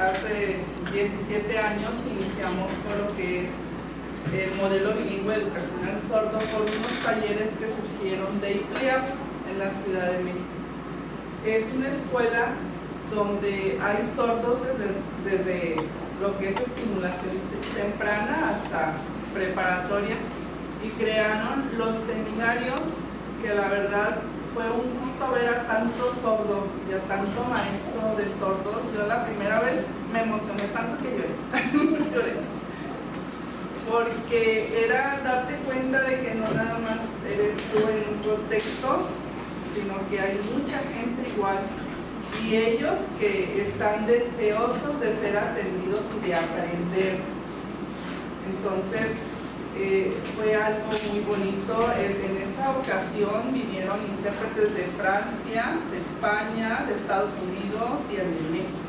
hace 17 años iniciamos con lo que es el modelo bilingüe de educación al sordo por unos talleres que surgieron de IPLIAP en la Ciudad de México. Es una escuela donde hay sordos desde lo que es estimulación temprana hasta preparatoria, y crearon los seminarios, que la verdad fue un gusto ver a tanto sordo y a tanto maestro de sordos. Yo la primera vez me emocioné tanto que lloré. Lloré. Porque era darte cuenta de que no nada más eres tú en un contexto, sino que hay mucha gente igual, y ellos que están deseosos de ser atendidos y de aprender. Entonces fue algo muy bonito. En esa ocasión vinieron intérpretes de Francia, de España, de Estados Unidos y el de México.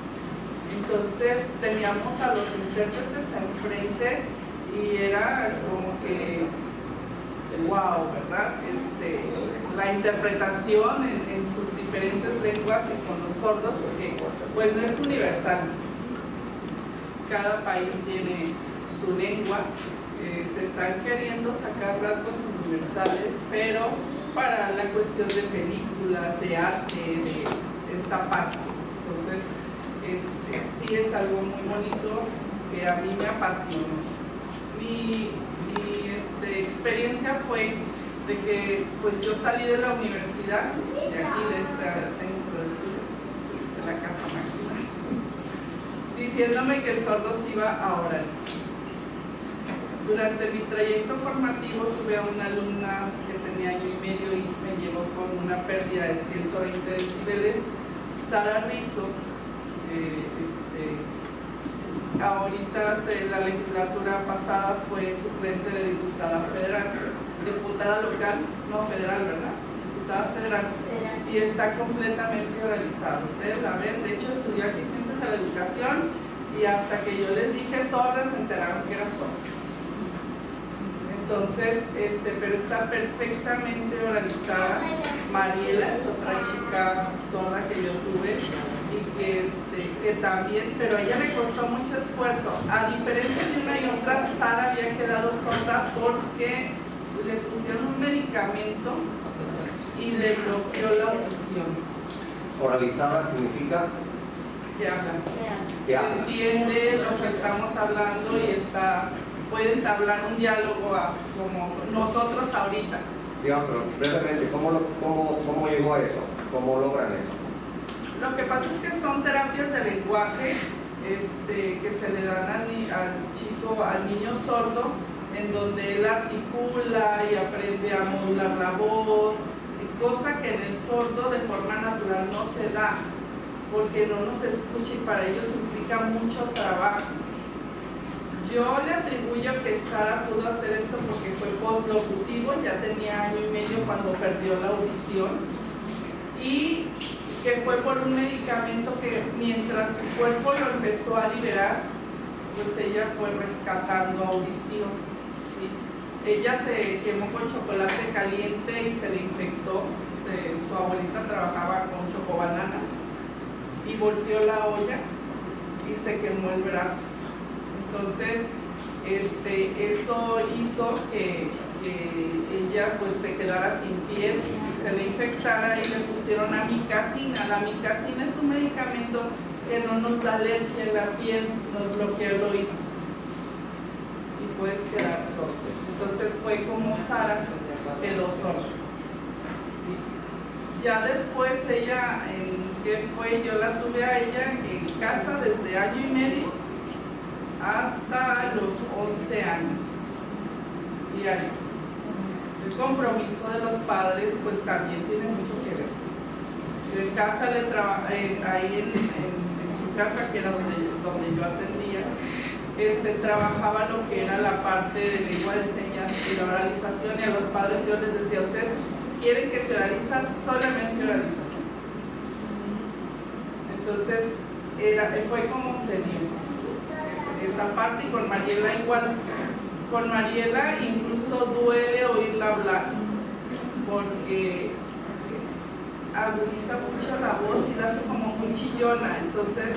Entonces teníamos a los intérpretes enfrente y era como que wow, ¿verdad? La interpretación en sus diferentes lenguas y con los sordos, porque pues no es universal. Cada país tiene su lengua. Se están queriendo sacar rasgos universales, pero para la cuestión de películas, de arte, de esta parte. Entonces, sí es algo muy bonito que a mí me apasionó. Mi experiencia fue de que pues yo salí de la universidad, de aquí, de este centro de estudios, de la Casa Máxima, diciéndome que el sordo se iba a orales. Durante mi trayecto formativo tuve a una alumna que tenía año y medio y me llevó con una pérdida de 120 decibeles, Sara Rizzo. Ahorita la legislatura pasada fue suplente de diputada federal, diputada local, no federal, ¿verdad? Diputada federal, y está completamente oralizada. Ustedes la ven, de hecho estudió aquí Ciencias de la Educación, y hasta que yo les dije sorda se enteraron que era sorda. Entonces, pero está perfectamente oralizada. Mariela es otra chica sorda que yo tuve y que también, pero a ella le costó mucho esfuerzo. A diferencia de una y otra, Sara había quedado sorda porque le pusieron un medicamento y le bloqueó la audición. Oralizada significa Que habla. que habla. Entiende lo que estamos hablando y puede entablar un diálogo como nosotros ahorita. Digamos, pero brevemente, ¿cómo llegó a eso? ¿Cómo logran eso? Lo que pasa es que son terapias de lenguaje que se le dan al niño sordo, en donde él articula y aprende a modular la voz, cosa que en el sordo de forma natural no se da, porque no nos escucha y para ellos implica mucho trabajo. Yo le atribuyo que Sara pudo hacer esto porque fue poslocutivo, ya tenía año y medio cuando perdió la audición, y que fue por un medicamento que mientras su cuerpo lo empezó a liberar, pues ella fue rescatando audición. ¿Sí? Ella se quemó con chocolate caliente y se le infectó. Su abuelita trabajaba con chocobanana y volteó la olla y se quemó el brazo. Entonces, eso hizo que ella pues se quedara sin piel y se le infectara, y le pusieron amicacina. La amicacina es un medicamento que no nos da alergia en la piel, nos bloquea el oído y puedes quedar sordo. Entonces fue como Sara quedó sorda. ¿Sí? Ya después ella, yo la tuve a ella en casa desde año y medio hasta los 11 años diario. El compromiso de los padres pues también tiene mucho que ver. En casa ahí en su casa, que era donde yo atendía, trabajaba lo que era la parte de lengua de señas y la oralización, y a los padres yo les decía: ustedes quieren que se oraliza, solamente oralización. Entonces fue como se dio esa parte. Y con Mariela igual. Con Mariela incluso duele oírla hablar, porque agudiza mucho la voz y la hace como muy chillona. Entonces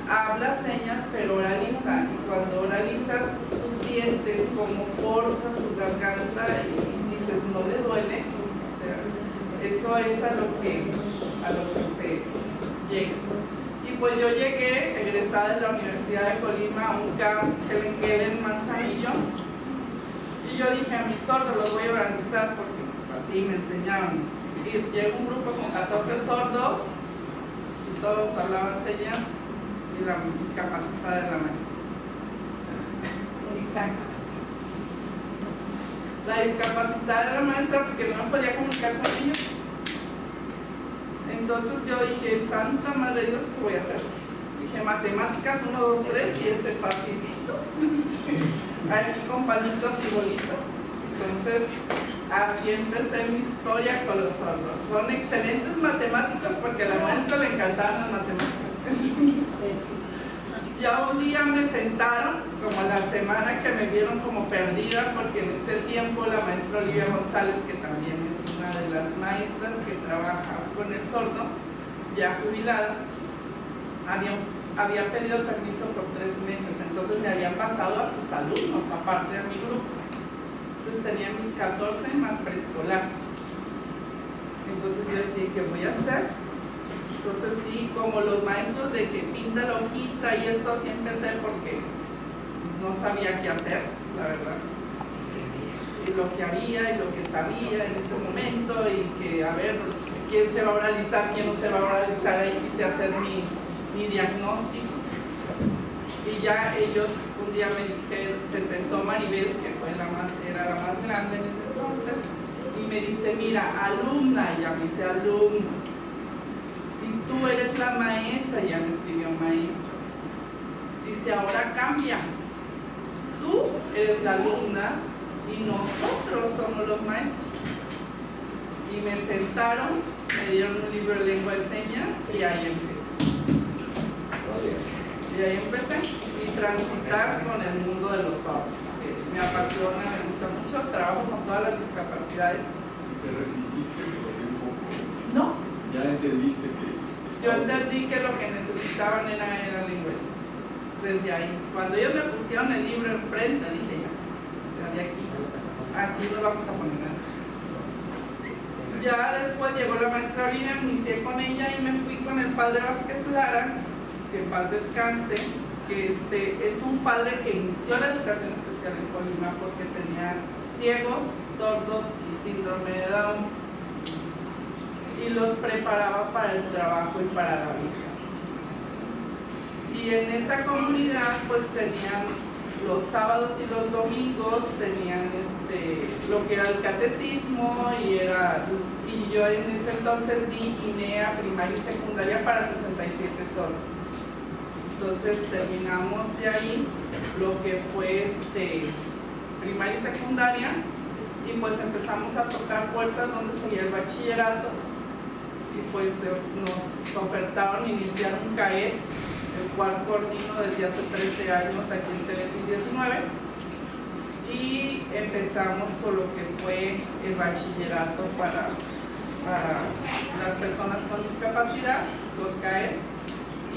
habla señas pero oraliza, y cuando oralizas tú sientes como forza su garganta y dices, ¿no le duele? O sea, eso es a lo que se llega. Y pues yo llegué, egresada de la Universidad de Colima, a un camp Helen Keller en Manzanillo, y yo dije, a mis sordos los voy a organizar porque pues, así me enseñaron. Y llegó un grupo con 14 sordos, y todos hablaban señas, y la discapacitada de la maestra. Exacto. La discapacitada de la maestra porque no me podía comunicar con ellos. Entonces yo dije, santa madre de Dios, ¿qué voy a hacer? Dije, matemáticas 1, 2, 3 y ese facilito. Aquí con palitos y bolitas. Entonces, así empecé mi historia con los sordos. Son excelentes matemáticos porque a la maestra le encantaban las matemáticas. Ya un día me sentaron, como la semana que me vieron como perdida, porque en ese tiempo la maestra Olivia González, que también es una de las maestras que trabaja con el sordo, ya jubilada, había pedido permiso por 3 meses, entonces me habían pasado a sus alumnos, aparte de mi grupo. Entonces tenía mis 14 más preescolar. Entonces yo decía, ¿qué voy a hacer? Entonces sí, como los maestros de que pinta la hojita y eso, sí empecé porque no sabía qué hacer, la verdad. Y lo que había y lo que sabía en ese momento, y que a ver, quién se va a oralizar, quién no se va a oralizar, ahí quise hacer mi diagnóstico. Y ya ellos un día me dijeron, se sentó Maribel, que fue era la más grande en ese entonces, y me dice, mira, alumna, y ya me dice alumna. Y tú eres la maestra, ya me escribió maestra. Dice, ahora cambia. Tú eres la alumna y nosotros somos los maestros. Y me sentaron, me dieron un libro de lengua de señas y ahí empecé. Y ahí empecé mi transitar con el mundo de los sordos, que me apasiona, me gusta mucho, trabajo con todas las discapacidades. ¿Te resististe por un poco? No. ¿Ya entendiste que...? Yo entendí que lo que necesitaban era lengua de señas. Desde ahí. Cuando ellos me pusieron el libro enfrente, dije ya, o sea, de aquí lo vamos a poner. Ya después llegó la maestra Vina, inicié con ella y me fui con el padre Vázquez Lara, que en paz descanse, que es un padre que inició la educación especial en Colima porque tenía ciegos, sordos y síndrome de Down, y los preparaba para el trabajo y para la vida. Y en esa comunidad pues tenían los sábados y los domingos, tenían lo que era el catecismo, y yo en ese entonces di INEA primaria y secundaria para 67 sordos. Entonces terminamos de ahí lo que fue primaria y secundaria, y pues empezamos a tocar puertas donde seguía el bachillerato, y pues nos ofertaron iniciar un CAE, el cual coordino desde hace 13 años aquí en CENETI 19, y empezamos con lo que fue el bachillerato para las personas con discapacidad, los CAE.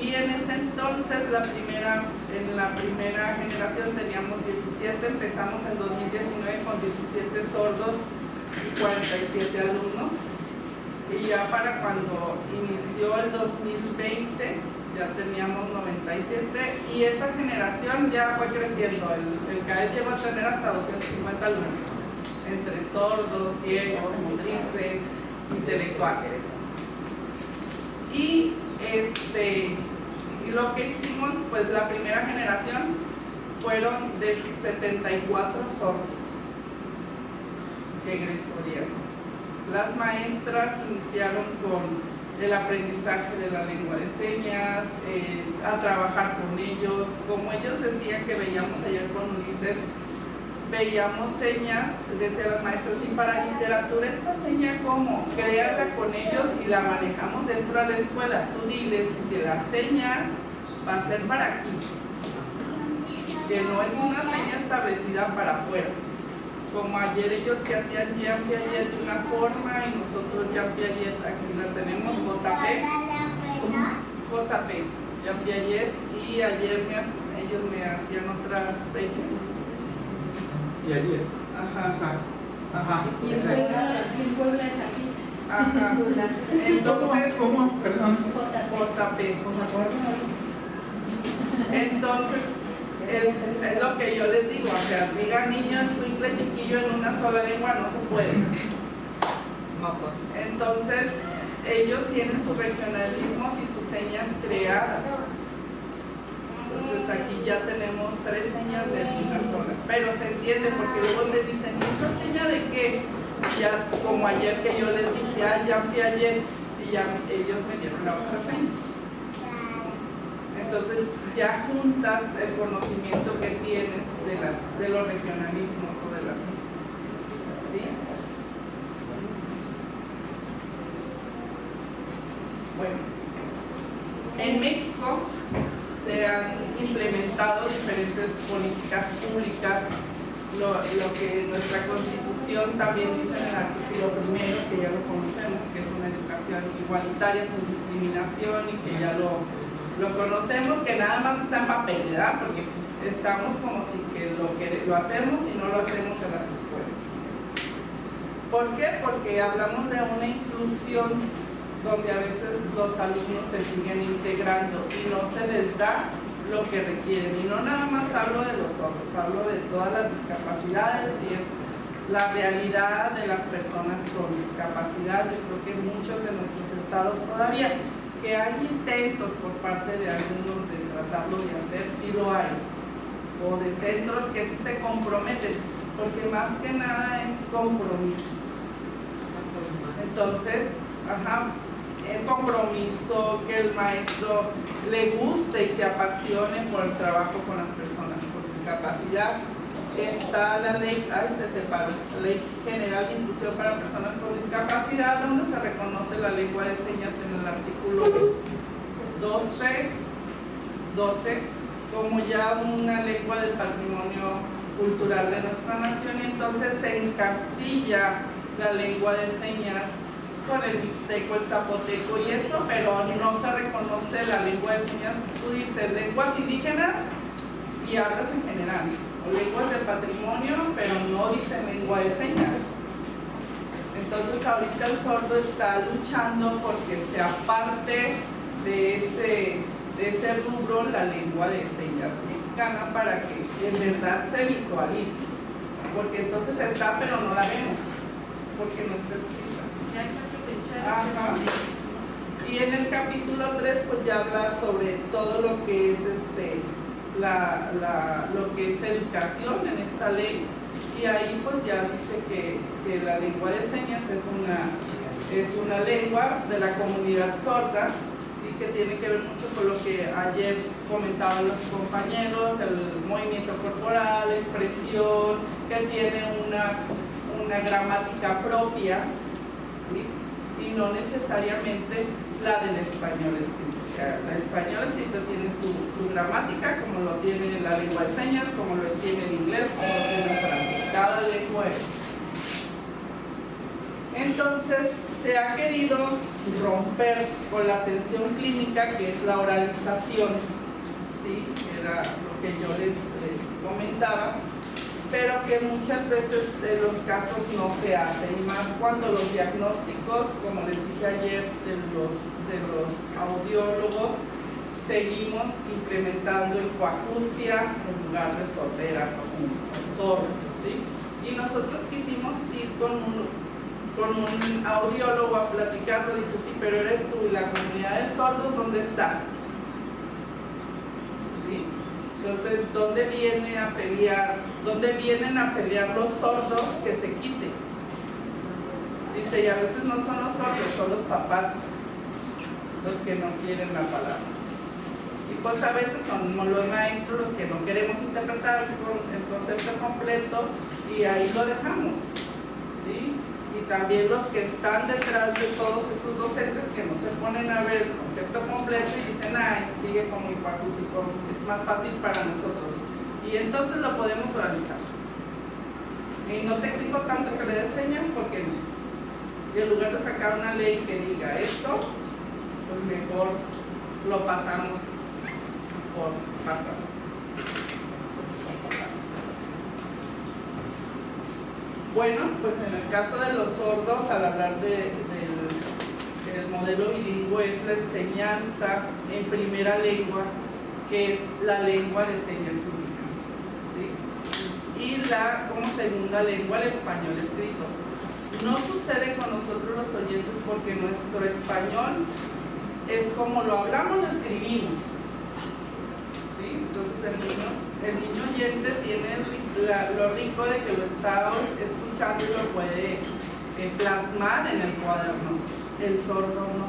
Y en ese entonces, en la primera generación teníamos 17, empezamos en 2019 con 17 sordos y 47 alumnos. Y ya para cuando inició el 2020, ya teníamos 97, y esa generación ya fue creciendo. El CAE llegó a tener hasta 250 alumnos, entre sordos, ciegos, motrices, intelectuales. Y lo que hicimos, pues la primera generación fueron de 74 sordos que egresarían. Las maestras iniciaron con el aprendizaje de la lengua de señas, a trabajar con ellos. Como ellos decían que veíamos ayer con Ulises, veíamos señas, decían las maestras, y para literatura esta seña, ¿cómo? Créala con ellos y la manejamos dentro de la escuela. Tú diles que la seña va a ser para aquí, que no es una seña establecida para afuera. Como ayer ellos que hacían Jean Piaget de una forma, y nosotros Jean Piaget aquí la tenemos, JP, Jean Piaget, y y ayer ellos me hacían otras señas. Y ayer. Ajá. Ajá. Y en Puebla es así. Ajá. Entonces, ¿Cómo? Perdón. JP. Entonces, es lo que yo les digo, o sea, diga niño, escuincle, chiquillo en una sola lengua no se puede. Entonces, ellos tienen sus regionalismos y sus señas creadas. Entonces aquí ya tenemos 3 señas de una sola, pero se entiende porque luego me dicen, ¿esa seña de qué? Ya como ayer que yo les dije, ya fui ayer y ya ellos me dieron la otra seña. Entonces ya juntas el conocimiento que tienes de los regionalismos o de las señas. ¿Sí? Bueno, en México se han implementado diferentes políticas públicas, lo que nuestra Constitución también dice en el artículo 1, que ya lo conocemos, que es una educación igualitaria, sin discriminación, y que ya lo conocemos, que nada más está en papel, ¿verdad? Porque estamos como si que lo hacemos y no lo hacemos en las escuelas. ¿Por qué? Porque hablamos de una inclusión donde a veces los alumnos se siguen integrando y no se les da lo que requieren. Y no nada más hablo de los sordos, hablo de todas las discapacidades y es la realidad de las personas con discapacidad. Yo creo que en muchos de nuestros estados todavía, que hay intentos por parte de algunos de tratarlo de hacer, sí lo hay, o de centros que sí se comprometen, porque más que nada es compromiso. Entonces, el compromiso, que el maestro le guste y se apasione por el trabajo con las personas con discapacidad. Está la ley, Ley General de Inclusión para Personas con Discapacidad, donde se reconoce la lengua de señas en el artículo 12 como ya una lengua del patrimonio cultural de nuestra nación. Entonces se encasilla la lengua de señas con el mixteco, el zapoteco y eso, pero no se reconoce la lengua de señas. Tú dices lenguas indígenas y hablas en general, o lenguas del patrimonio, pero no dicen lengua de señas. Entonces ahorita el sordo está luchando porque sea parte de ese rubro la lengua de señas mexicana, para que en verdad se visualice, porque entonces está pero no la vemos, porque no está escrita. Ajá. Y en el capítulo 3 pues ya habla sobre todo lo que es lo que es educación en esta ley, y ahí pues ya dice que la lengua de señas es una lengua de la comunidad sorda, ¿sí? Que tiene que ver mucho con lo que ayer comentaban los compañeros, el movimiento corporal, expresión, que tiene una gramática propia, ¿sí? Y no necesariamente la del español escrito. O sea, el español escrito tiene su gramática, como lo tiene la lengua de señas, como lo tiene el inglés, como lo tiene el francés. Cada lengua es. Entonces, se ha querido romper con la atención clínica, que es la oralización, ¿sí? Era lo que yo les comentaba, pero que muchas veces en los casos no se hacen, y más cuando los diagnósticos, como les dije ayer, de los audiólogos, seguimos implementando hipoacusia en lugar de sordera, como sordo, ¿sí? Y nosotros quisimos ir con un audiólogo a platicarlo. Dice, sí, pero eres tú, y la comunidad de sordos, ¿dónde está? ¿Sí? Entonces, ¿dónde vienen a pelear los sordos que se quiten? Dice, y a veces no son los sordos, son los papás los que no quieren la palabra. Y pues a veces son los maestros los que no queremos interpretar el concepto completo, y ahí lo dejamos, ¿sí? Y también los que están detrás de todos estos docentes que no se ponen a ver el concepto completo y dicen, ay, sigue como hipoacúsico, es más fácil para nosotros. Y entonces lo podemos oralizar. Y no te exijo tanto que le des señas, porque y en lugar de sacar una ley que diga esto, pues mejor lo pasamos por pasar. Bueno, pues en el caso de los sordos, al hablar del modelo bilingüe, es la enseñanza en primera lengua, que es la lengua de señas única, ¿sí? Y como segunda lengua el español escrito. No sucede con nosotros los oyentes porque nuestro español es como lo hablamos, lo escribimos, ¿sí? Entonces el niño oyente tiene lo rico de que lo está escuchando y lo puede plasmar en el cuaderno. El sordo no,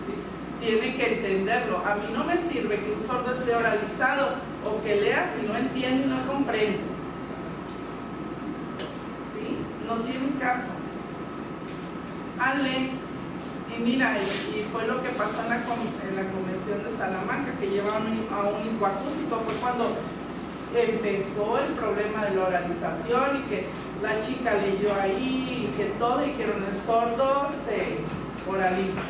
¿sí? Tiene que entenderlo. A mí no me sirve que un sordo esté oralizado o que lea si no entiende y no comprende, ¿sí? No tiene caso. Ale, y mira, y fue lo que pasó en la convención de Salamanca, que lleva a un hipoacústico. Fue cuando empezó el problema de la oralización y que la chica leyó ahí y que todo, dijeron el sordo se oraliza,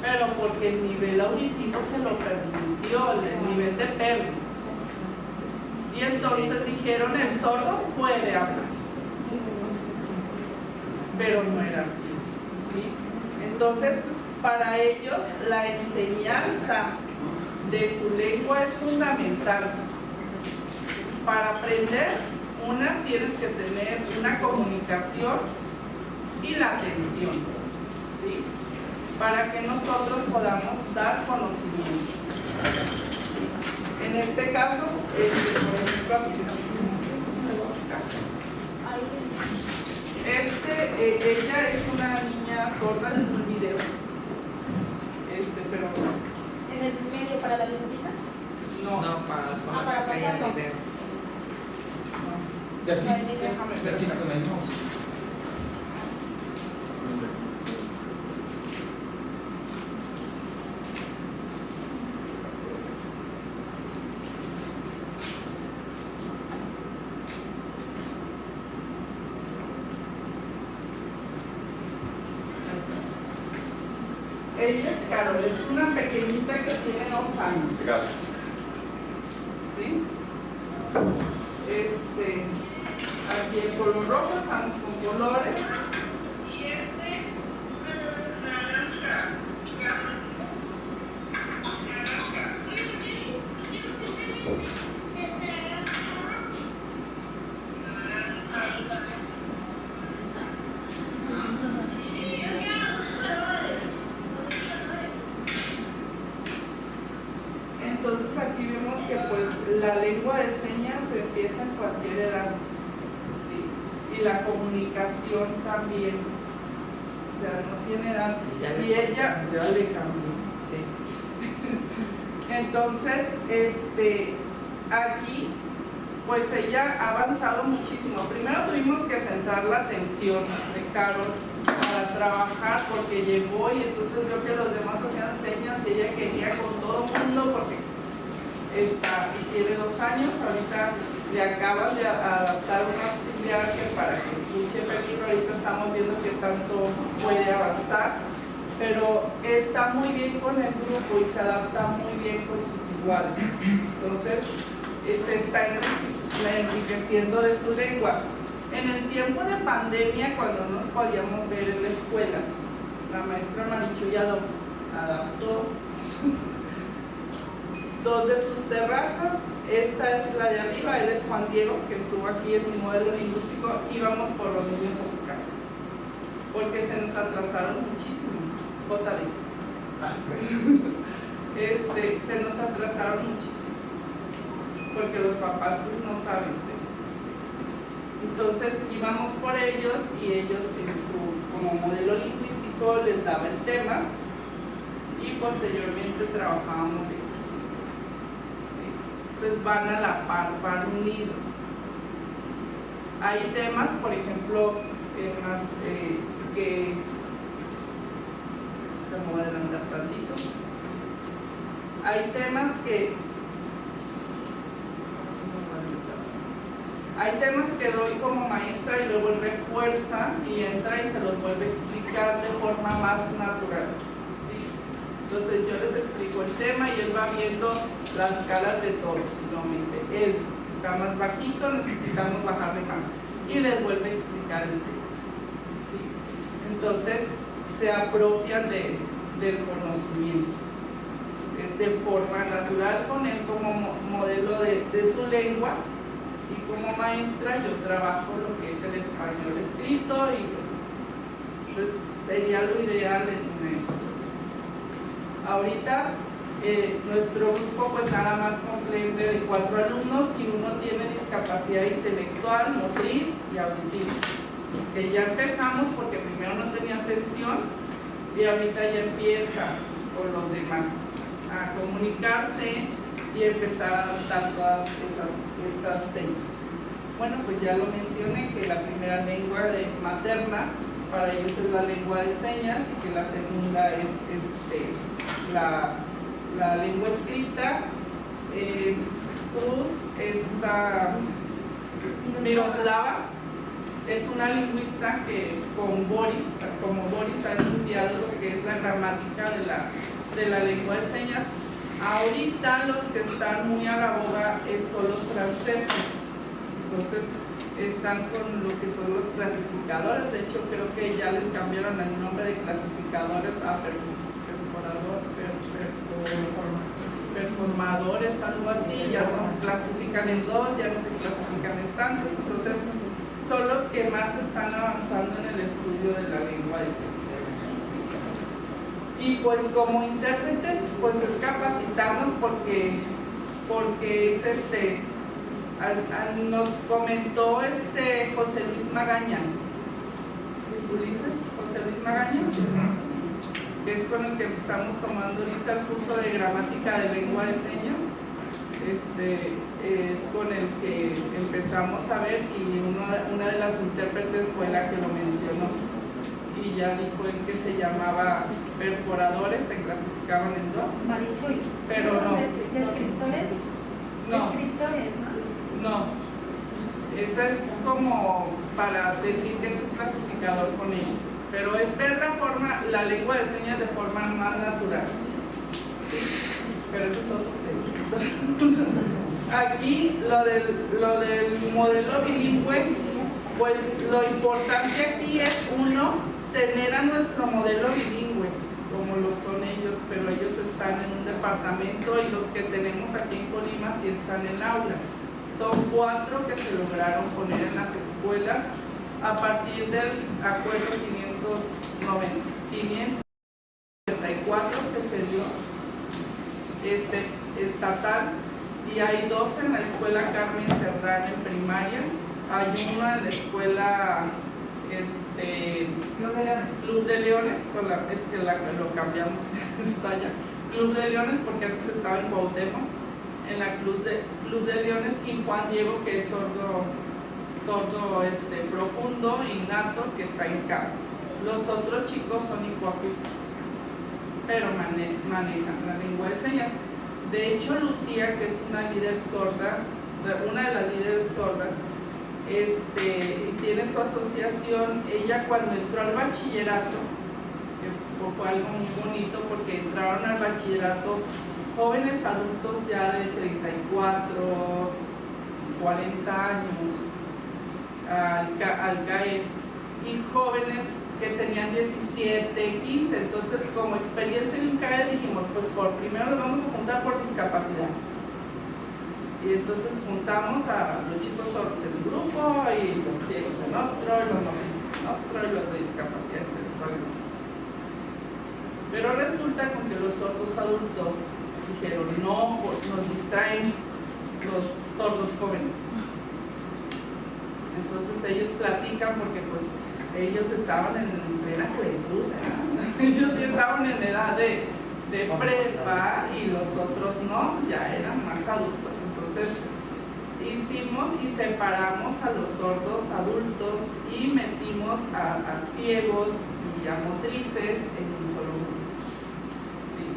pero porque el nivel auditivo se lo permitió, el nivel de pérdida. Y entonces dijeron el sordo puede hablar, pero no era así, ¿sí? Entonces, para ellos la enseñanza de su lengua es fundamental. Para aprender, tienes que tener una comunicación y la atención, ¿sí? Para que nosotros podamos dar conocimiento. En este caso, ella es una niña sorda, es un video. Pero ¿En el medio para la lucecita? no. No, para pasarlo. De aquí, Déjame de aquí ver. con el mouse. Ella es Carol, es una pequeñita que tiene 2 años. Gracias. ¿Sí? Aquí el color rojo, estamos con colores. Y naranja. Entonces aquí vemos que pues la lengua de señas empieza en cualquier edad, ¿sí? Y la comunicación también, o sea, no tiene edad. Y ella ya le cambió. Sí. Entonces, aquí, pues ella ha avanzado muchísimo. Primero tuvimos que centrar la atención de Carol para trabajar, porque llegó y entonces vio que los demás hacían señas y ella quería con todo el mundo, porque y tiene 2 años, ahorita le acaban de adaptar un auxiliar que para que escuche perfecto. Ahorita estamos viendo qué tanto puede avanzar, pero está muy bien con el grupo y se adapta muy bien con sus iguales. Entonces se está enriqueciendo de su lengua. En el tiempo de pandemia, cuando no nos podíamos ver en la escuela, la maestra Marichuy adaptó 2 de sus terrazas. Esta es la de arriba, él es Juan Diego, que estuvo aquí, es un modelo lingüístico. Íbamos por los niños a su casa, porque se nos atrasaron muchísimo. Se nos atrasaron muchísimo, porque los papás pues, no saben señas. Entonces íbamos por ellos y ellos como modelo lingüístico les daba el tema y posteriormente trabajábamos de eso. Entonces van a la par, van unidos. Hay temas, por ejemplo, como voy a adelantar tantito. Hay temas que doy como maestra y luego él refuerza y entra y se los vuelve a explicar de forma más natural, ¿sí? Entonces yo les explico el tema y él va viendo las caras de todos. Y luego me dice, él está más bajito, necesitamos bajarle más. Y les vuelve a explicar el tema. ¿Sí? Entonces se apropian del conocimiento de forma natural, con él como modelo de su lengua, y como maestra yo trabajo lo que es el español escrito y pues sería lo ideal en eso. Ahorita nuestro grupo pues nada más comprende de 4 alumnos y uno tiene discapacidad intelectual, motriz y auditiva. Que ya empezamos porque primero no tenía atención y ahorita ya empieza con los demás a comunicarse y empezar a adaptar todas estas señas. Bueno, pues ya lo mencioné que la primera lengua materna para ellos es la lengua de señas y que la segunda es la lengua escrita. Cruz, Miroslava, es una lingüista que como Boris ha estudiado lo que es la gramática de la lengua de señas. Ahorita los que están muy a la boga son los franceses, entonces están con lo que son los clasificadores. De hecho creo que ya les cambiaron el nombre de clasificadores a performadores, algo así. Ya clasifican en 2, ya no se clasifican en tantos. Entonces son los que más están avanzando en el estudio de la lengua de señas. Y pues como intérpretes, pues es capacitarnos porque es nos comentó José Luis Magaña, Ulises, José Luis Magaña, que es con el que estamos tomando ahorita el curso de gramática de lengua de señas. Es con el que empezamos a ver y una de las intérpretes fue la que lo mencionó. Y ya dijo él que se llamaba perforadores, se clasificaban en 2. Marichuy. Pero no. ¿Descriptores? No. Descriptores, ¿no? No. Eso es como para decir que es un clasificador con ellos. Pero es ver la lengua de señas de forma más natural. ¿Sí? Pero eso es otro tema. Aquí lo del modelo bilingüe, pues lo importante aquí es tener a nuestro modelo bilingüe, como lo son ellos, pero ellos están en un departamento y los que tenemos aquí en Colima sí están en aula. Son 4 que se lograron poner en las escuelas a partir del acuerdo 594 que se dio estatal, y hay 2 en la escuela Carmen Cerdán en primaria, hay una en la escuela Club de Leones, lo cambiamos está allá, Club de Leones porque antes estaba en Cuauhtémoc, en la Club de Leones, y Juan Diego, que es sordo profundo y nato, que está en CAP. Los otros chicos son hipoacusianos, pero manejan la lengua de señas. De hecho, Lucía, que es una líder sorda, una de las líderes sordas, tiene su asociación. Ella cuando entró al bachillerato, que fue algo muy bonito porque entraron al bachillerato jóvenes adultos ya de 34, 40 años al caer, y jóvenes que tenían 17, 15, entonces como experiencia en CAE dijimos, pues primero los vamos a juntar por discapacidad. Y entonces juntamos a los chicos sordos en un grupo y los ciegos en otro, y los motrices en otro, y los de discapacidad intelectual en otro. Pero resulta con que los sordos adultos dijeron, no, nos distraen los sordos jóvenes. Entonces ellos platican porque pues ellos estaban en plena juventud, ellos sí estaban en edad de prepa y los otros no, ya eran más adultos. Entonces hicimos y separamos a los sordos adultos y metimos a ciegos y a motrices en un solo grupo. ¿Sí?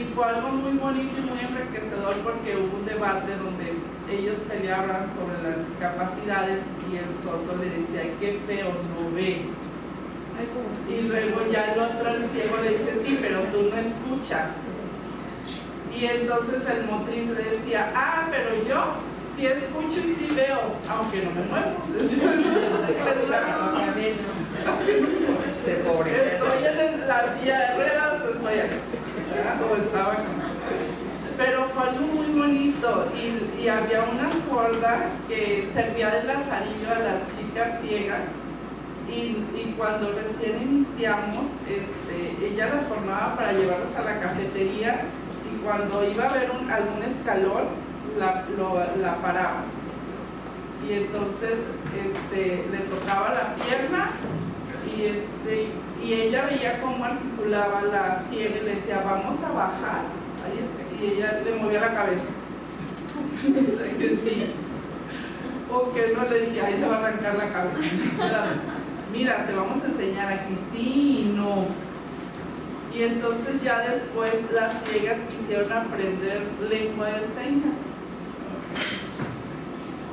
Y fue algo muy bonito y muy enriquecedor porque hubo un debate donde ellos peleaban sobre las discapacidades y el sordo le decía, qué feo no ve. Y luego ya el otro, el ciego, le dice, sí, pero tú no escuchas. Y entonces el motriz le decía, ah, pero yo sí escucho y sí veo, aunque no me muevo. Estoy en la silla de ruedas o estoy aquí, ¿verdad? O estaba aquí. Pero fue algo muy bonito y había una sorda que servía de lazarillo a las chicas ciegas y cuando recién iniciamos, ella las formaba para llevarlas a la cafetería y cuando iba a haber algún escalón, la paraba. Y entonces le tocaba la pierna y ella veía cómo articulaba la ciega y le decía, vamos a bajar. Ahí está. Y ella le movía la cabeza. Dice que sí. O que no, le dije, ahí te va a arrancar la cabeza. Mira, te vamos a enseñar aquí, sí y no. Y entonces ya después las ciegas quisieron aprender lengua de señas.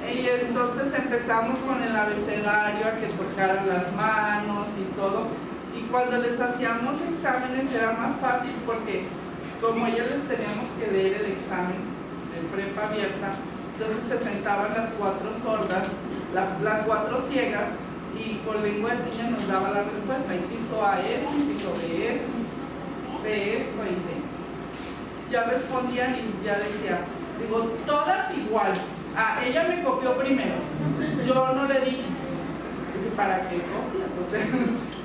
Y entonces empezamos con el abecedario, a que tocaran las manos y todo. Y cuando les hacíamos exámenes era más fácil porque como ellos les teníamos que leer el examen de prepa abierta, entonces se sentaban las 4 sordas, las 4 ciegas, y con lengua de señas nos daba la respuesta, inciso A es, inciso B es, C es, y D. Ya respondían y ya decía, digo, todas igual. Ah, ella me copió primero, yo no le dije, ¿para qué copias? O sea,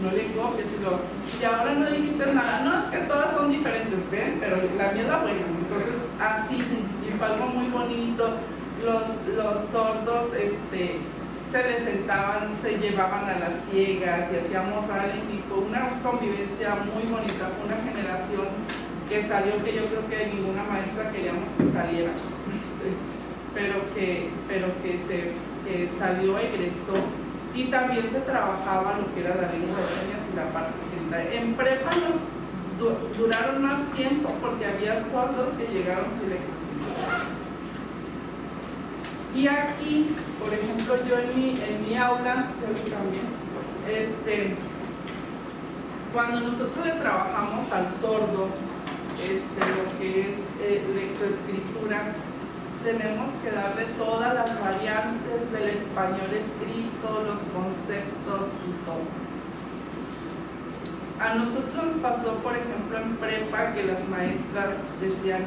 no le copies y ahora no dijiste nada, no, es que todas son diferentes, ¿ven? Pero la mía es la buena, entonces así, y fue algo muy bonito, los sordos se les sentaban, se llevaban a las ciegas y hacíamos rally y fue una convivencia muy bonita, fue una generación que salió que yo creo que ninguna maestra queríamos que saliera, pero que salió, egresó. Y también se trabajaba lo que era la lengua de señas y la parte occidental. En prepa nos duraron más tiempo porque había sordos que llegaron sin electricidad. Y aquí, por ejemplo, yo en mi aula, yo también, cuando nosotros le trabajamos al sordo, lo que es lectoescritura, tenemos que darle todas las variantes del español escrito, los conceptos y todo. A nosotros nos pasó, por ejemplo, en prepa que las maestras decían,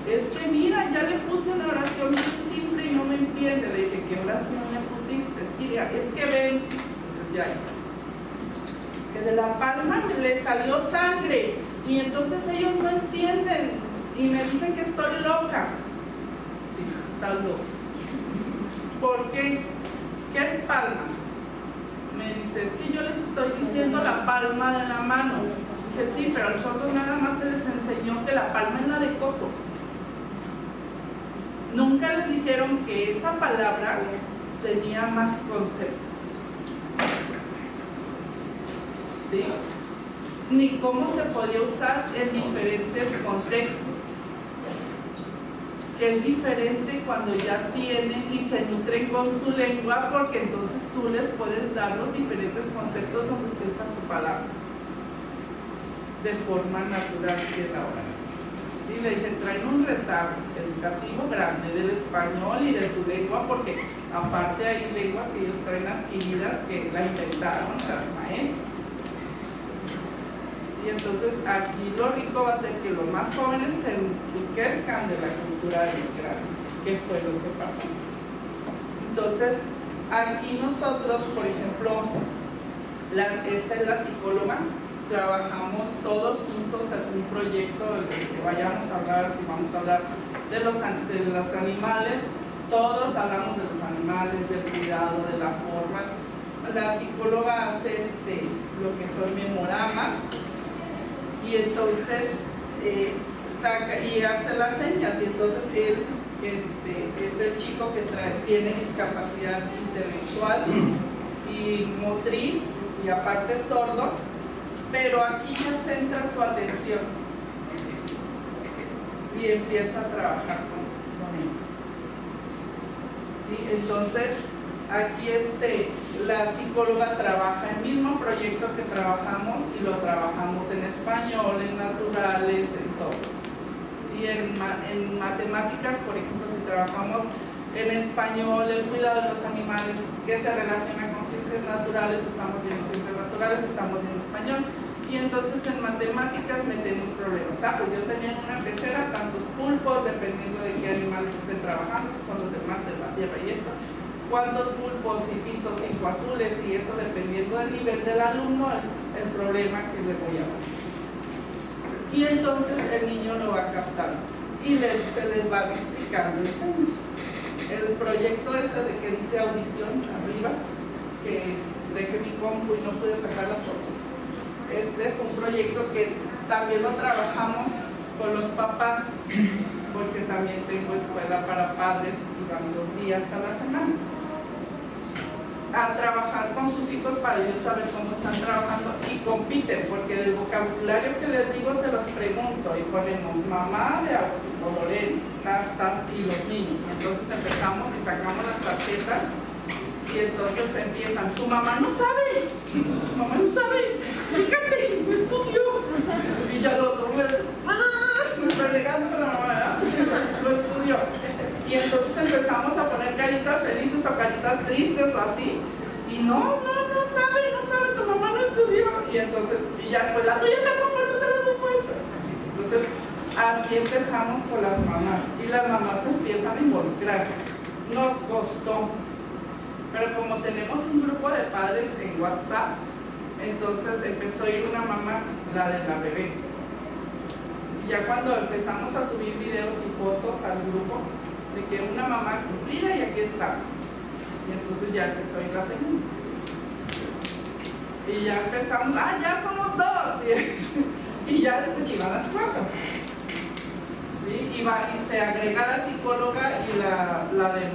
es que mira, ya le puse una oración muy simple y no me entiende. Le dije, ¿qué oración le pusiste? Es que ven, entonces ya, es que de la palma le salió sangre y entonces ellos no entienden y me dicen que estoy loca. Está loco. ¿Por qué? ¿Qué es palma? Me dice, es que yo les estoy diciendo la palma de la mano. Dije, sí, pero al sordo nada más se les enseñó que la palma es la de coco. Nunca les dijeron que esa palabra tenía más conceptos. ¿Sí? Ni cómo se podía usar en diferentes contextos. Que es diferente cuando ya tienen y se nutren con su lengua, porque entonces tú les puedes dar los diferentes conceptos donde se usa su palabra de forma natural que es la hora. Sí, le dije, traen un rezago educativo grande del español y de su lengua, porque aparte hay lenguas que ellos traen adquiridas que la inventaron las maestras. Y entonces aquí lo rico va a ser que los más jóvenes se enriquezcan de la cultura negra, que fue lo que pasó. Entonces, aquí nosotros, por ejemplo, esta es la psicóloga, trabajamos todos juntos en un proyecto en el que vayamos a hablar, si vamos a hablar de los animales, todos hablamos de los animales, del cuidado, de la forma. La psicóloga hace lo que son memoramas, y entonces saca y hace las señas, y entonces él es el chico que tiene discapacidad intelectual y motriz y aparte sordo, pero aquí ya centra su atención y empieza a trabajar con ellos. ¿Sí? Entonces Aquí la psicóloga trabaja el mismo proyecto que trabajamos y lo trabajamos en español, en naturales, en todo. ¿Sí? En matemáticas, por ejemplo, si trabajamos en español, el cuidado de los animales que se relaciona con ciencias naturales, estamos viendo ciencias naturales, estamos viendo español. Y entonces en matemáticas metemos problemas. Pues yo tenía en una pecera tantos pulpos, dependiendo de qué animales estén trabajando, si son los del mar, de la tierra y esto. Cuántos pulpos y pitos azules, y eso dependiendo del nivel del alumno es el problema que le voy a dar. Y entonces el niño lo va captando y se les va explicando el señas. El proyecto ese de que dice audición arriba, que dejé mi compu y no pude sacar la foto. Fue un proyecto que también lo trabajamos con los papás, porque también tengo escuela para padres y van 2 días a la semana a trabajar con sus hijos para ellos saber cómo están trabajando y compiten, porque el vocabulario que les digo se los pregunto y ponemos mamá de Lorena, tas, y los niños. Entonces empezamos y sacamos las tarjetas y entonces empiezan, tu mamá no sabe, fíjate, no estudió. Y ya lo otro, me renegando con la mamá, ¿verdad? No estudió. Y entonces empezamos a poner caritas felices o caritas tristes o así. Y no sabe, tu mamá no estudió. Y entonces, y ya pues la tuya tampoco no se la supuesto. Entonces, así empezamos con las mamás. Y las mamás se empiezan a involucrar. Nos costó. Pero como tenemos un grupo de padres en WhatsApp, entonces empezó a ir una mamá, la de la bebé. Y ya cuando empezamos a subir videos y fotos al grupo, de que una mamá cumplida y aquí estamos. Y entonces ya empezó a ir la segunda. Y ya empezamos, ya somos 2. Y ya después iban las 4. ¿Sí? Y se agrega la psicóloga y la de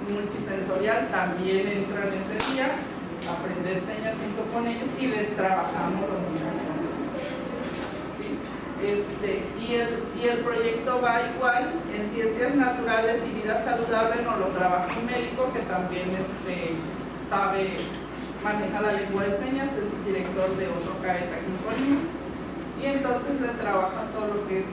multisensorial también entra en ese día a aprender señas junto con ellos y les trabajamos los niños. Y el proyecto va igual en ciencias naturales y vida saludable. Nos lo trabaja un médico que también maneja la lengua de señas, es director de otro CAET aquí en Colima, y entonces le trabaja todo lo que es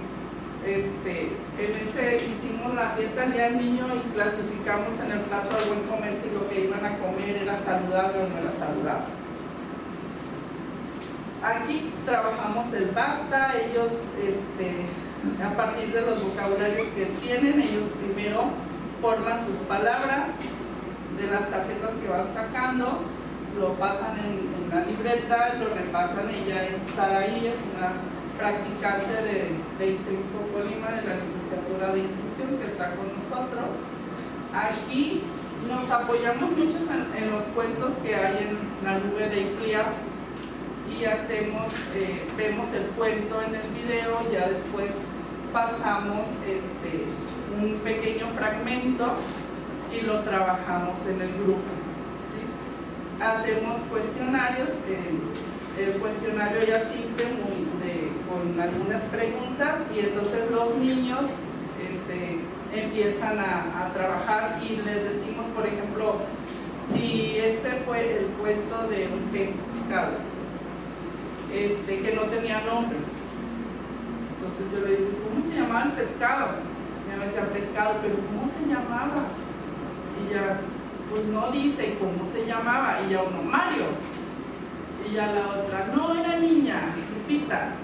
en ese hicimos la fiesta del día del niño y clasificamos en el plato del buen comer si lo que iban a comer era saludable o no era saludable. Aquí trabajamos el basta. Ellos a partir de los vocabularios que tienen, ellos primero forman sus palabras de las tarjetas que van sacando, lo pasan en la libreta, lo repasan. Ella es Saraí, es una practicante de ICEIFO Colima, de la licenciatura de inclusión, que está con nosotros. Aquí nos apoyamos mucho en los cuentos que hay en la nube de ICLIA y vemos el cuento en el video, ya después pasamos un pequeño fragmento y lo trabajamos en el grupo. ¿Sí? Hacemos cuestionarios, el cuestionario ya simple, con algunas preguntas, y entonces los niños empiezan a trabajar y les decimos, por ejemplo, si fue el cuento de un pescado que no tenía nombre. Entonces yo le digo, ¿cómo se llamaba el pescado? Y me decía, pescado, pero ¿cómo se llamaba? Y ya, pues no dice cómo se llamaba. Y ya uno, Mario. Y ya la otra, no, era niña, Lupita.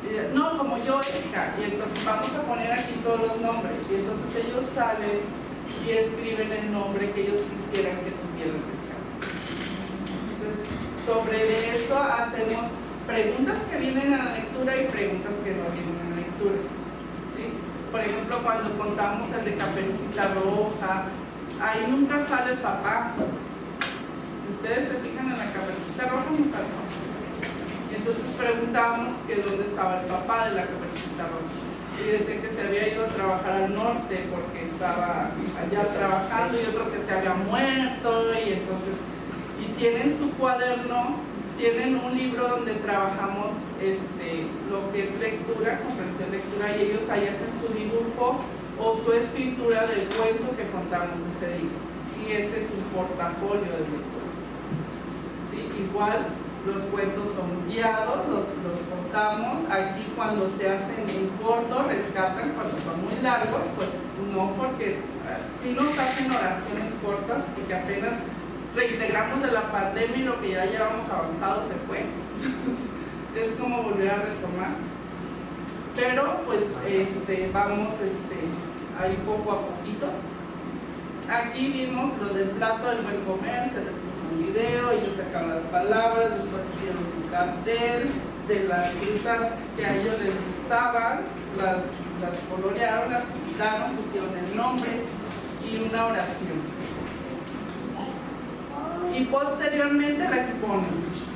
Y ya, no, como yo, Erika. Y entonces vamos a poner aquí todos los nombres. Y entonces ellos salen y escriben el nombre que ellos quisieran que tuviera el pescado. Entonces, sobre eso hacemos preguntas que vienen a la lectura y preguntas que no vienen a la lectura. ¿Sí? Por ejemplo, cuando contamos el de Caperucita Roja, ahí nunca sale el papá. Si ustedes se fijan en la Caperucita Roja, no sale el papá. Entonces preguntamos que dónde estaba el papá de la Caperucita Roja. Y decían que se había ido a trabajar al norte porque estaba allá trabajando, y otro que se había muerto, y entonces tienen su cuaderno, tienen un libro donde trabajamos lo que es lectura, comprensión lectura, y ellos ahí hacen su dibujo o su escritura del cuento que contamos ese día. Y y ese es un portafolio de lectura. ¿Sí? Igual los cuentos son guiados, los contamos. Aquí cuando se hacen en corto, rescatan. Cuando son muy largos, pues no, porque si nos hacen oraciones cortas, porque apenas reintegramos de la pandemia y lo que ya llevamos avanzado se fue. Es como volver a retomar. Pero pues vamos ahí poco a poquito. Aquí vimos lo del plato del buen comer, se les puso un video, ellos sacaron las palabras, después hicieron su cartel de las frutas que a ellos les gustaban, las colorearon, las pintaron, pusieron el nombre y una oración. Y posteriormente la exponen.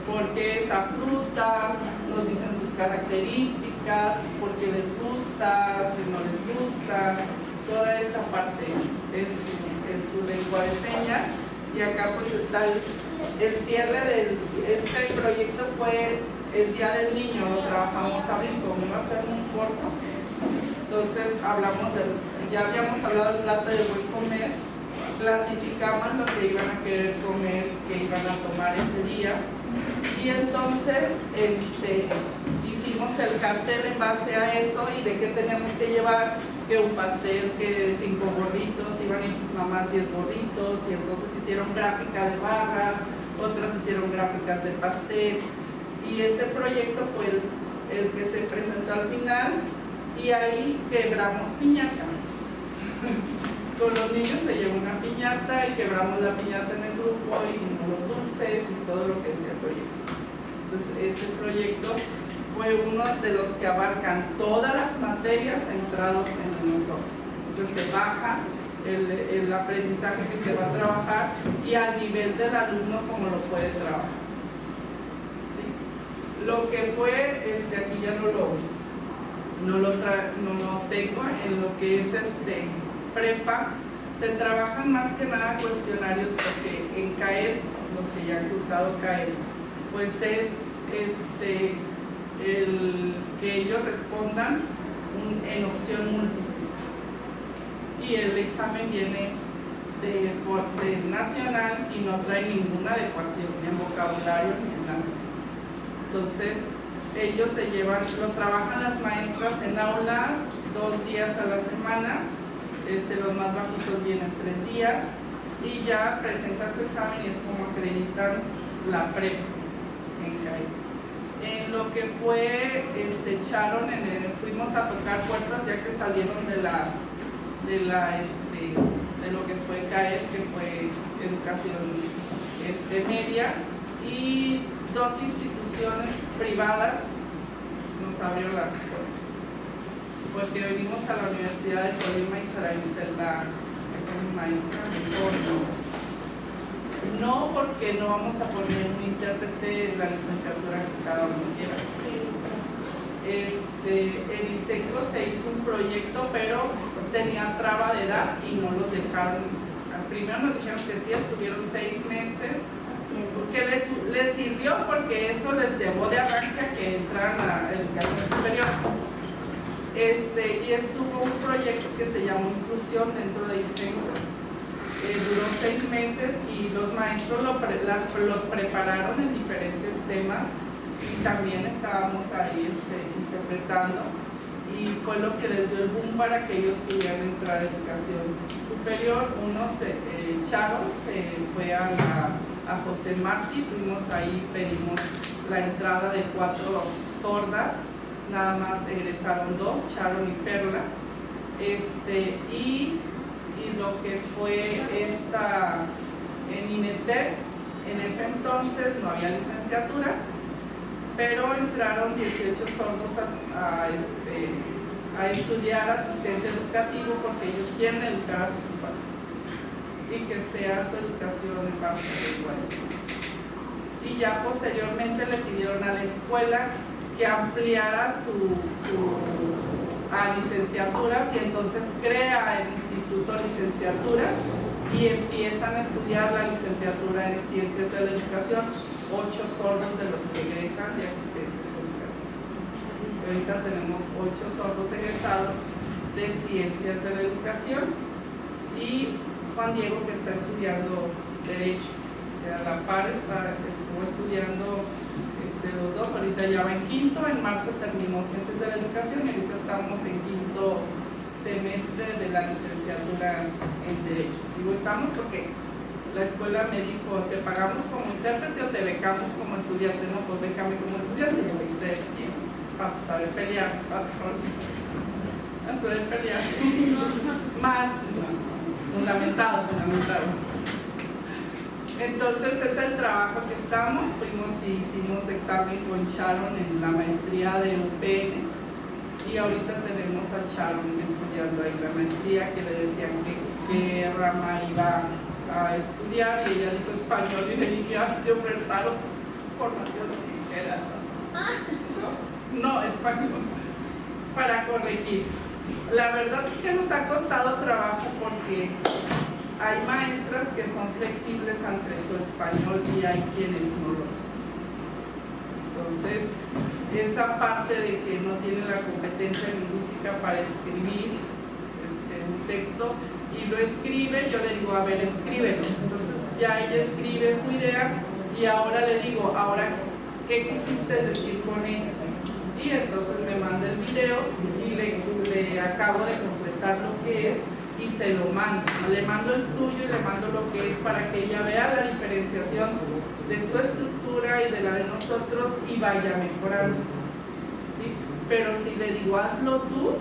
Porque esa fruta, nos dicen sus características, por qué les gusta, si no les gusta, toda esa parte es su lengua de señas. Y acá pues está el cierre de este proyecto. Fue el Día del Niño, lo trabajamos abril, como iba a ser muy corto. Entonces ya habíamos hablado del plato de buen comer, clasificamos lo que iban a querer comer, que iban a tomar ese día. Y entonces hicimos el cartel en base a eso y de qué teníamos que llevar, que un pastel, que 5 gorritos, iban a ir sus mamás 10 gorritos, y entonces hicieron gráficas de barras, otras hicieron gráficas de pastel, y ese proyecto fue el que se presentó al final, y ahí quebramos piñata. Con los niños se llevó una piñata y quebramos la piñata en el grupo y los dulces y todo lo que decía el proyecto. Entonces ese proyecto fue uno de los que abarcan todas las materias centrados en nosotros. Entonces se baja el aprendizaje que se va a trabajar y al nivel del alumno como lo puede trabajar. ¿Sí? Lo que fue, aquí ya no lo tengo, en lo que es prepa, se trabajan más que nada cuestionarios, porque en CAED, los que ya han cruzado CAED, pues es el que ellos respondan en opción múltiple, y el examen viene de nacional y no trae ninguna adecuación ni en vocabulario ni en nada. Entonces ellos lo trabajan las maestras en aula 2 días a la semana. Los más bajitos vienen 3 días y ya presentan su examen y es como acreditan la prepa en CAED. En lo que fue Sharon, fuimos a tocar puertas ya que salieron de lo que fue CAED, que fue educación media, y 2 instituciones privadas nos abrieron las puertas, porque venimos a la Universidad de Colima y Sara Griselda, que fue mi maestra, no, porque no vamos a poner un intérprete en la licenciatura que cada uno quiera. En ISECRO se hizo un proyecto, pero tenía traba de edad y no los dejaron. Primero nos dijeron que sí, estuvieron 6 meses, porque les sirvió, porque eso les llevó de arranque a que entraran a educación superior. Y estuvo un proyecto que se llamó Inclusión dentro de ISECRO. Duró 6 meses y los maestros los prepararon en diferentes temas, y también estábamos ahí interpretando, y fue lo que les dio el boom para que ellos pudieran entrar a educación superior. Charo se fue a José Martí, fuimos ahí, pedimos la entrada de 4 sordas, nada más egresaron 2, Sharon y Perla, y lo que fue en INETEC, en ese entonces no había licenciaturas, pero entraron 18 sordos a estudiar asistente educativo, porque ellos quieren educar a sus hijos y que sea su educación en base a lenguas. Y ya posteriormente le pidieron a la escuela que ampliara a licenciaturas, y entonces crea el Instituto de Licenciaturas y empiezan a estudiar la licenciatura en Ciencias de la Educación, 8 sordos de los que egresan de asistentes educativos. Ahorita tenemos 8 sordos egresados de Ciencias de la Educación, y Juan Diego, que está estudiando Derecho. O sea, a la par estuvo estudiando los dos, ahorita ya va en quinto, en marzo terminó Ciencias de la Educación y ahorita estamos en quinto semestre de la licenciatura en Derecho. Digo estamos porque la escuela me dijo, te pagamos como intérprete o te becamos como estudiante. No, pues became como estudiante, yo hice bien, para saber pelear, para saber pelear, más fundamentado. Entonces es el trabajo que estamos, fuimos y hicimos examen con Sharon en la maestría de UPN y ahorita tenemos a Sharon estudiando ahí la maestría, que le decían qué rama iba a estudiar y ella dijo español y le dije, te ofertaron formación si quieras. No, español, para corregir. La verdad es que nos ha costado trabajo porque hay maestras que son flexibles ante su español y hay quienes no lo son. Entonces, esa parte de que no tiene la competencia lingüística para escribir un texto y lo escribe, yo le digo, a ver, escríbelo. Entonces, ya ella escribe su idea y ahora le digo, ahora, ¿qué quisiste decir con esto? Y entonces me manda el video y le acabo de completar lo que es y se lo mando. Le mando el suyo y le mando lo que es para que ella vea la diferenciación de su estructura y de la de nosotros y vaya mejorando. ¿Sí? Pero si le digo, hazlo tú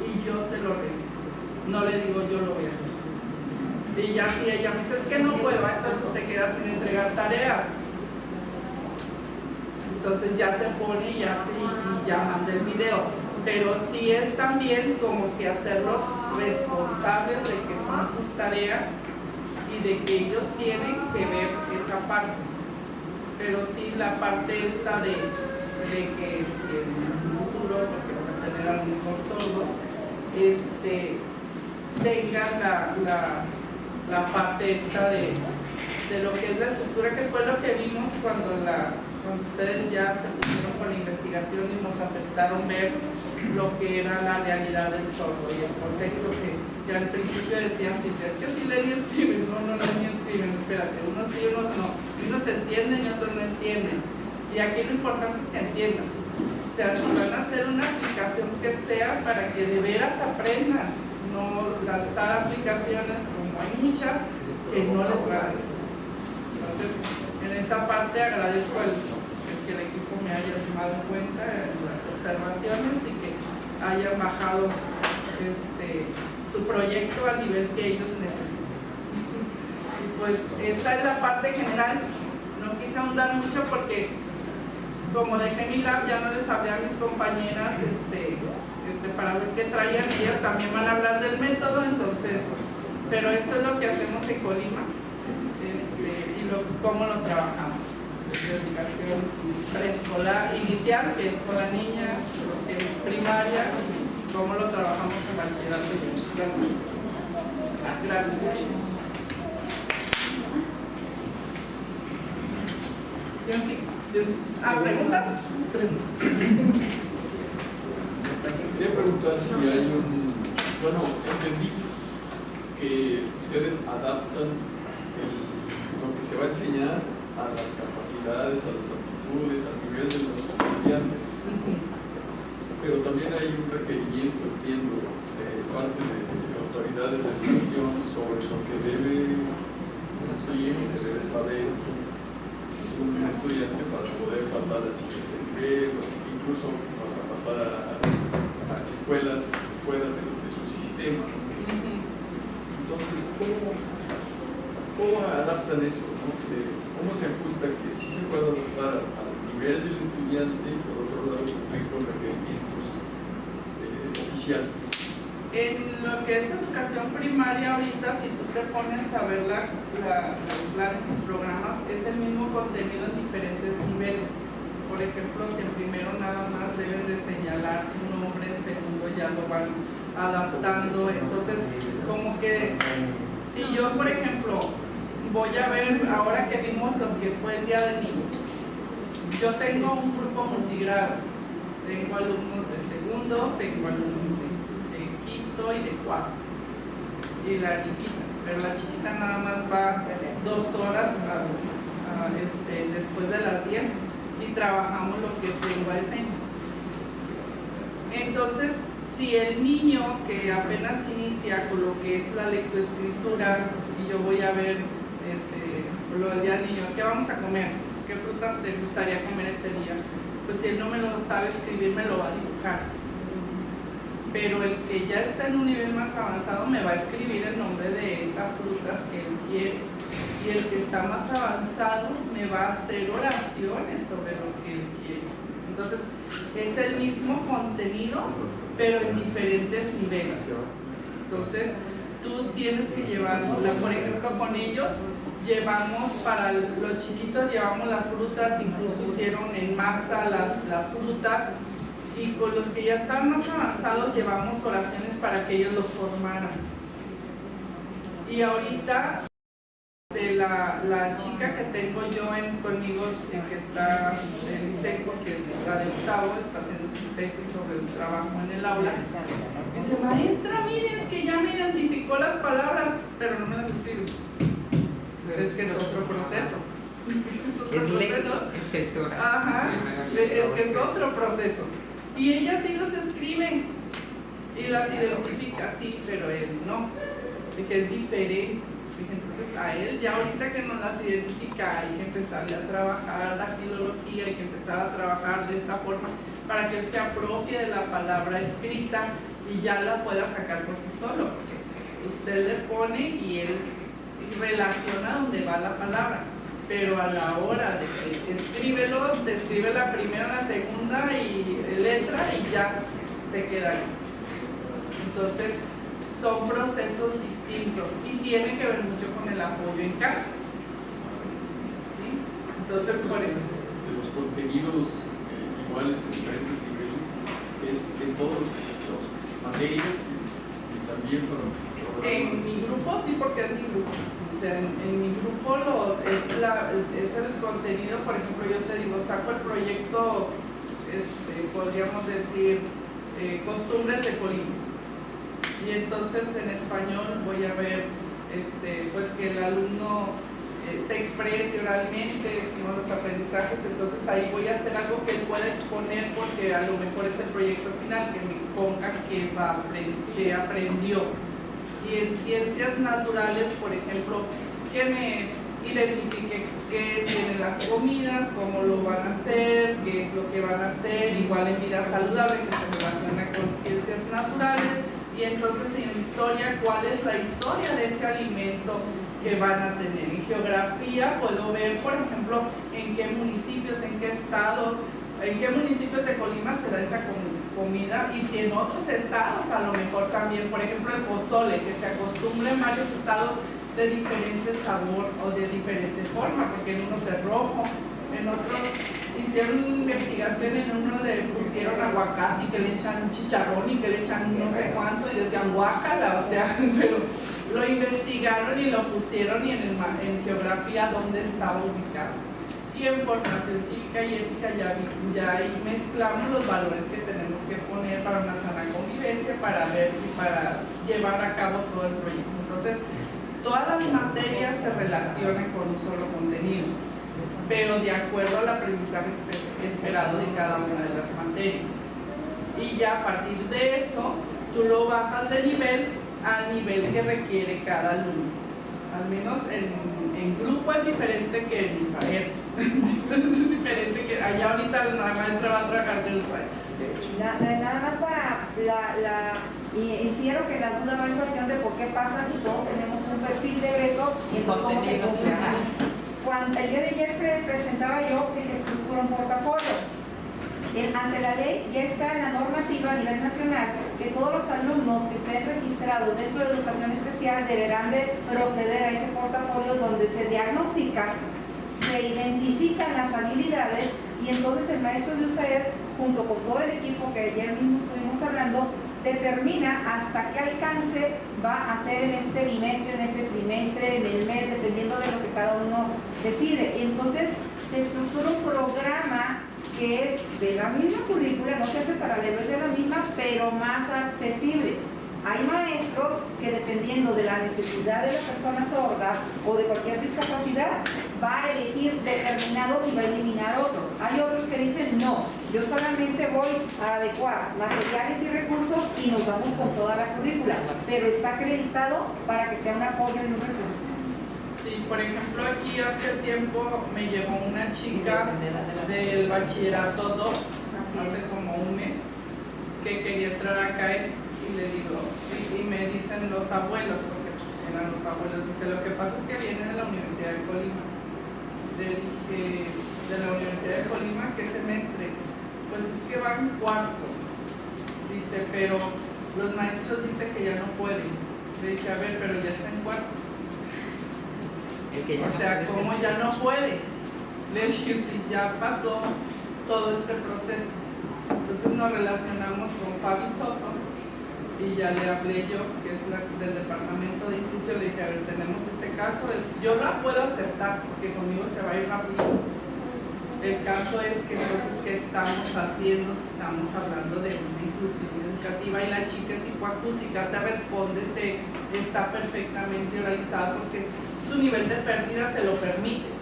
y yo te lo reviso. No le digo, yo lo voy a hacer. Y ya si ella me dice, es que no puedo, entonces te quedas sin entregar tareas. Entonces ya se pone y hace y ya manda el video. Pero sí es también como que hacerlos responsables de que son sus tareas y de que ellos tienen que ver esa parte. Pero sí la parte esta de que si en el futuro, porque van a tener a lo mejor sordos, tengan la parte esta de lo que es la estructura, que fue lo que vimos cuando ustedes ya se pusieron con la investigación y nos aceptaron ver lo que era la realidad del sordo y el contexto que al principio decían, sí, es que sí leen y escriben, no leen ni escriben, espérate, unos sí, unos no, unos entienden y otros no entienden, y aquí lo importante es que entiendan. O sea, si van a hacer una aplicación que sea para que de veras aprendan, no lanzar aplicaciones como hay muchas que no les va a hacer. Entonces, en esa parte agradezco que el equipo me haya tomado en cuenta las observaciones y que hayan bajado su proyecto al nivel que ellos necesitan. Y pues esta es la parte general. No quise ahondar mucho porque como dejé mi lab ya no les hablé a mis compañeras para ver qué traían, ellas también van a hablar del método, entonces, pero esto es lo que hacemos en Colima y cómo lo trabajamos. Desde educación preescolar inicial, que es con la niña, que es primaria, y cómo lo trabajamos en bachillerato y estudiantes. Gracias. ¿Preguntas? Quería preguntar si hay entendí que ustedes adaptan lo que se va a enseñar a las capacidades, a las aptitudes, al nivel de los estudiantes. Pero también hay un requerimiento, entiendo, de parte de autoridades de educación sobre lo que debe saber un estudiante para poder pasar al siguiente nivel, o incluso para pasar a escuelas fuera de su sistema. Entonces, ¿cómo adaptan eso? ¿No? ¿Cómo se ajusta que sí se pueda adaptar al nivel del estudiante y por otro lado cumplir con requerimientos oficiales? En lo que es educación primaria ahorita, si tú te pones a ver los planes y programas, es el mismo contenido en diferentes niveles. Por ejemplo, si en primero nada más deben de señalar su nombre, en segundo ya lo van adaptando. Entonces, como que si yo, por ejemplo, voy a ver, ahora que vimos lo que fue el Día del Niño, yo tengo un grupo multigrados, tengo alumnos de segundo, tengo alumnos de quinto y de cuarto. y la chiquita, pero la chiquita nada más va 2 horas después de las 10 y trabajamos lo que es lengua de señas. Entonces, si el niño que apenas inicia con lo que es la lectoescritura, y yo voy a ver lo del día del niño, ¿qué vamos a comer? ¿Qué frutas te gustaría comer ese día? Pues si él no me lo sabe escribir, me lo va a dibujar. Pero el que ya está en un nivel más avanzado me va a escribir el nombre de esas frutas que él quiere. Y el que está más avanzado me va a hacer oraciones sobre lo que él quiere. Entonces, es el mismo contenido, pero en diferentes niveles. Entonces, tú tienes que llevarlo, por ejemplo, con ellos llevamos para los chiquitos, llevamos las frutas, incluso hicieron en masa las frutas, y con los que ya están más avanzados llevamos oraciones para que ellos los formaran. Y ahorita la chica que tengo yo conmigo, que está en Liceco, que es la de octavo, está haciendo su tesis sobre el trabajo en el aula, dice: maestra, mire, es que ya me identificó las palabras, pero no me las escribe. Es que es otro proceso. Es escritura. Ajá, es que es otro proceso. Y ella sí los escribe y las identifica, sí, pero él no, que es diferente. Entonces a él ya ahorita que nos las identifica hay que empezarle a trabajar la filología, hay que empezar a trabajar de esta forma para que él se apropie de la palabra escrita y ya la pueda sacar por sí solo. Usted le pone y él relaciona dónde va la palabra, pero a la hora de que escríbelo, te escribe la primera, la segunda y letra y ya se queda ahí. Entonces son procesos distintos y tiene que ver mucho con el apoyo en casa. ¿Sí? Entonces, por ejemplo, de los contenidos iguales en diferentes niveles, es en todas las materias y también para en mi grupo sí, porque es mi grupo. O sea, en mi grupo es el contenido. Por ejemplo, yo te digo, saco el proyecto, podríamos decir, costumbres de Colima. Y entonces en español voy a ver pues que el alumno se exprese oralmente, estimó los aprendizajes. Entonces ahí voy a hacer algo que él pueda exponer, porque a lo mejor es el proyecto final, que me exponga qué aprendió. Y en ciencias naturales, por ejemplo, que me identifique qué tienen las comidas, cómo lo van a hacer, qué es lo que van a hacer, igual en vida saludable, que se relaciona con ciencias naturales. Y entonces en historia, ¿cuál es la historia de ese alimento que van a tener? En geografía puedo ver, por ejemplo, en qué municipios, en qué estados, en qué municipios de Colima se da esa comida, y si en otros estados a lo mejor también, por ejemplo el pozole, que se acostumbra en varios estados de diferente sabor o de diferente forma, porque en unos es rojo, en otros hicieron investigación, en uno le pusieron aguacate y que le echan chicharrón y que le echan no sé cuánto y decían guácala, o sea, pero lo investigaron y lo pusieron, y en geografía dónde estaba ubicado. Y en formación cívica y ética ya ahí mezclamos los valores que tenemos que poner para una sana convivencia, para ver y para llevar a cabo todo el proyecto. Entonces, todas las materias se relacionan con un solo contenido, pero de acuerdo al aprendizaje esperado de cada una de las materias. Y ya a partir de eso, tú lo bajas de nivel al nivel que requiere cada alumno. Al menos en grupo es diferente que en Isaer. Es diferente que allá ahorita la maestra va a trabajar en Isaer. Nada más para infiero que la duda va en cuestión de por qué pasa si todos tenemos un perfil de egreso y entonces cómo se compara. Cuando el día de ayer presentaba yo que se estructura un portafolio. Ante la ley ya está en la normativa a nivel nacional que todos los alumnos que estén registrados dentro de educación especial deberán de proceder a ese portafolio donde se diagnostica, se identifican las habilidades, y entonces el maestro de USAER, junto con todo el equipo que ayer mismo estuvimos hablando, determina hasta qué alcance va a hacer en este bimestre, en este trimestre, en el mes, dependiendo de lo que cada uno decide. Y entonces se estructura un programa que es de la misma currícula, no se hace paralelo, es de la misma, pero más accesible. Hay maestros que dependiendo de la necesidad de la persona sorda o de cualquier discapacidad, va a elegir determinados y va a eliminar otros. Hay otros que dicen no, yo solamente voy a adecuar materiales y recursos y nos vamos con toda la currícula, pero está acreditado para que sea un apoyo y un recurso. Sí, por ejemplo, aquí hace tiempo me llegó una chica del bachillerato 2, hace como un mes, que quería entrar acá y le digo, y me dicen los abuelos, porque eran los abuelos, dice, lo que pasa es que viene de la Universidad de Colima. Le dije, de la Universidad de Colima, ¿qué semestre? Pues es que van cuarto. Dice, pero los maestros dicen que ya no pueden. Le dije, a ver, pero ya está en cuarto. O sea, ¿cómo ya no puede? Le dije, si ya pasó todo este proceso. Entonces nos relacionamos con Fabi Soto y ya le hablé yo, que es del departamento de inclusión, le dije, a ver, tenemos este caso, yo la puedo aceptar porque conmigo se va a ir rápido. El caso es que entonces, ¿qué estamos haciendo si estamos hablando de una inclusión educativa? Y la chica psicoacústica te responde, está perfectamente oralizada porque su nivel de pérdida se lo permite.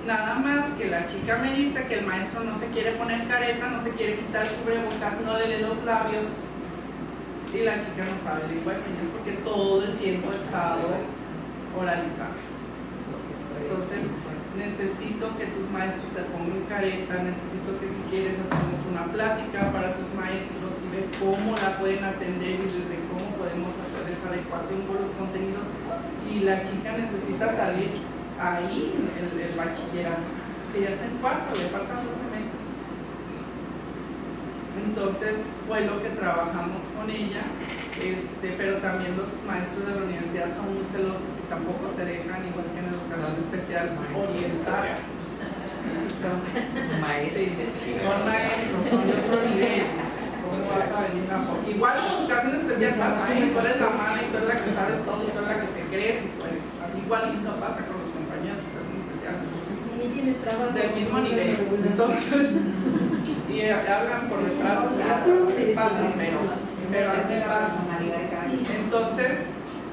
Nada más que la chica me dice que el maestro no se quiere poner careta, no se quiere quitar el cubrebocas, no le lee los labios y la chica no sabe lengua de señas porque todo el tiempo ha estado oralizado. Entonces, necesito que tus maestros se pongan careta, necesito que si quieres hacemos una plática para tus maestros y ver cómo la pueden atender y desde cómo podemos hacer esa adecuación con los contenidos. Y la chica necesita salir ahí, el bachillerato, que ya está en cuarto, le faltan 2 semestres. Entonces fue lo que trabajamos con ella, pero también los maestros de la universidad son muy celosos y tampoco se dejan, igual que en educación especial, orientar. Son maestros, sí, son maestros, son de otro nivel. ¿Cómo vas a venir a por? Igual en educación especial pasa, tú eres la mala y tú eres la que sabes todo y tú eres la que te crees y pues igualito pasa con los compañeros de educación especial. Y tienes trabajo Del mismo nivel. Entonces, y hablan por detrás de las espaldas, pero así pasa. Entonces,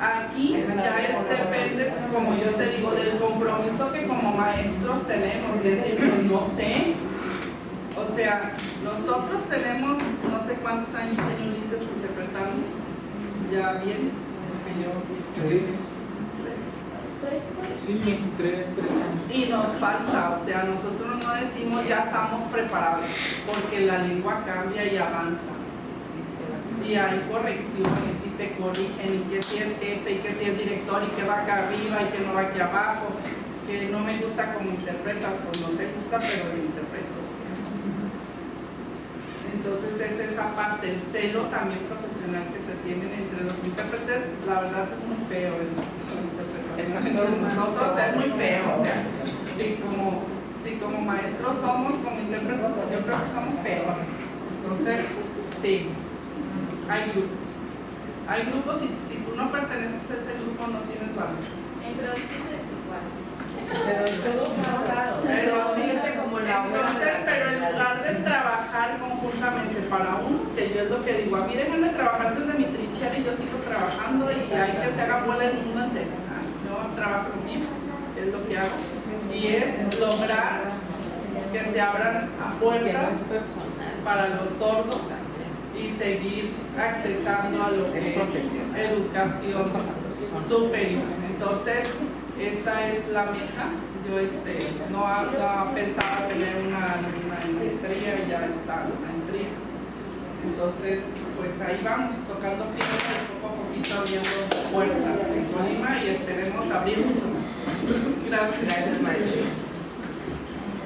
aquí ya depende, como yo te digo, del compromiso que como maestros tenemos, y es decir, pues no sé. O sea, nosotros tenemos, no sé cuántos años tiene Ulises interpretando, ya bien, porque yo... Sí, 3 años. Y nos falta, o sea, nosotros no decimos ya estamos preparados, porque la lengua cambia y avanza. Y hay correcciones y te corrigen, y que si es jefe, y que si es director, y que va acá arriba, y que no va aquí abajo, que no me gusta como interpretas, pues no te gusta, pero lo interpreto. Entonces es esa parte, el celo también profesional que se tienen entre los intérpretes, la verdad es muy feo el interpretación. Nosotros es muy feo, o sea, si como maestros somos, como intérpretes, yo creo que somos peores. Entonces, sí, hay grupos. Hay grupos y si tú no perteneces a ese grupo no tienes valor. Entre los sí es igual. Pero todos hablados. Pero sí, como la entonces, pero en lugar de trabajar conjuntamente para unos, que yo es lo que digo, a mí déjenme trabajar desde mi trinchera y yo sigo trabajando y hay que se haga bola el mundo entero. Yo trabajo conmigo, es lo que hago, y es lograr que se abran puertas para los sordos y seguir accesando a lo que es educación superior. Entonces, esta es la meta. Yo no pensaba tener una maestría y ya está la maestría. Entonces, pues ahí vamos, tocando piedras y poco a poquito abriendo puertas en Colima y esperemos abrir muchos. Gracias. Gracias, maestra.